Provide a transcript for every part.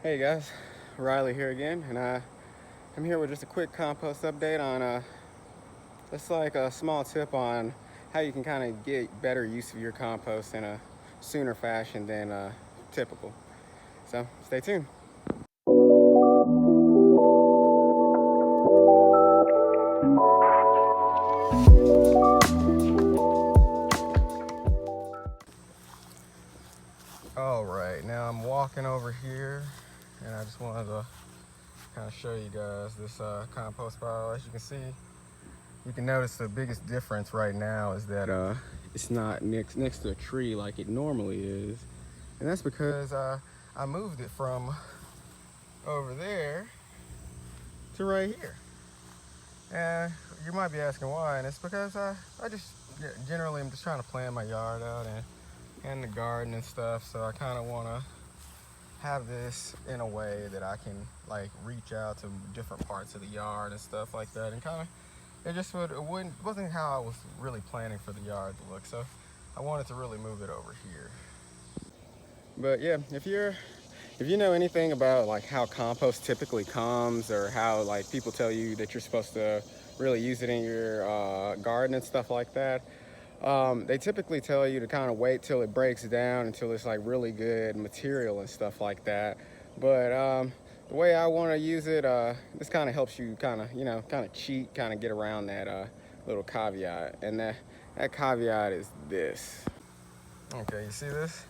Hey guys, Riley here again, and I'm here with just a quick compost update on just like a small tip on how you can kind of get better use of your compost in a sooner fashion than typical. So stay tuned. All right, now I'm walking over here, and I just wanted to kind of show you guys this compost pile. As you can see, you can notice the biggest difference right now is that it's not next to a tree like it normally is, and that's because I moved it from over there to right here. And you might be asking why, and it's because I just generally I'm just trying to plan my yard out and the garden and stuff, so I kind of want to have this in a way that I can like reach out to different parts of the yard and stuff like that, and kind of wasn't how I was really planning for the yard to look, so I wanted to really move it over here. But yeah, if you know anything about like how compost typically comes, or how like people tell you that you're supposed to really use it in your garden and stuff like that, they typically tell you to kind of wait till it breaks down until it's like really good material and stuff like that. But the way I want to use it, this kind of helps you kind of cheat, kind of get around that little caveat, and that caveat is this. Okay, you see this?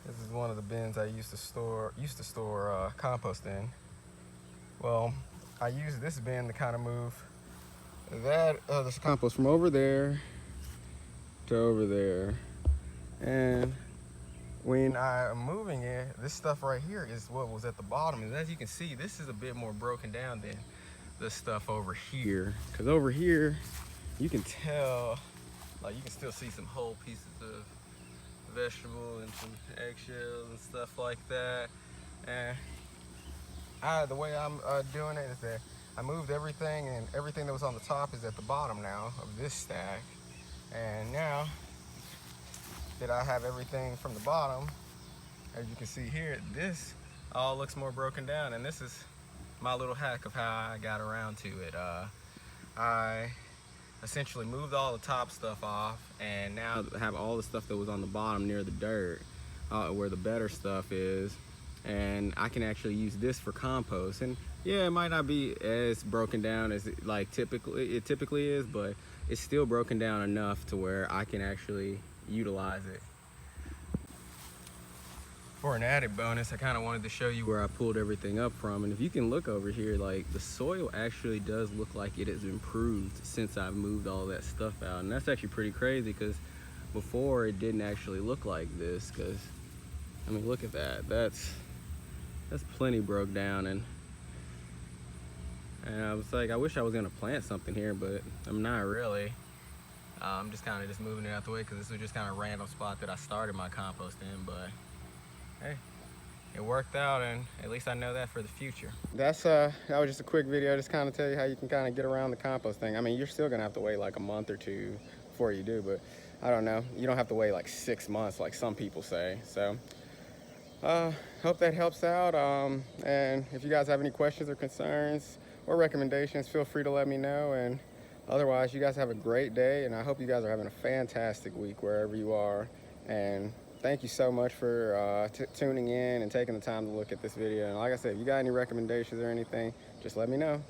This is one of the bins I used to store compost in. Well, I use this bin to kind of move this compost from over there to over there. And when I'm moving it, this stuff right here is what was at the bottom. And as you can see, this is a bit more broken down than the stuff over here. Because over here, you can tell, like you can still see some whole pieces of vegetable and some eggshells and stuff like that. And the way I'm doing it is that I moved everything, and everything that was on the top is at the bottom now of this stack. And now that I have everything from the bottom, as you can see here, this all looks more broken down, and this is my little hack of how I got around to it. I essentially moved all the top stuff off, and now I have all the stuff that was on the bottom near the dirt, where the better stuff is, and I can actually use this for compost. And yeah, it might not be as broken down as it typically is, but it's still broken down enough to where I can actually utilize it. For an added bonus, I kind of wanted to show you where I pulled everything up from, and if you can look over here, like the soil actually does look like it has improved since I've moved all that stuff out. And that's actually pretty crazy, because before it didn't actually look like this. Because I mean, look at that, that's plenty broke down. And I was like, I wish I was gonna plant something here, but I'm not really. I'm just kind of moving it out the way, because this was just kind of a random spot that I started my compost in. But hey, it worked out, and at least I know that for the future. That was just a quick video, just kind of tell you how you can kind of get around the compost thing. I mean, you're still gonna have to wait like a month or two before you do, but I don't know, you don't have to wait like 6 months like some people say. So hope that helps out, and if you guys have any questions or concerns or recommendations, feel free to let me know. And otherwise, you guys have a great day, and I hope you guys are having a fantastic week wherever you are. And thank you so much for tuning in and taking the time to look at this video. And like I said, if you got any recommendations or anything, just let me know.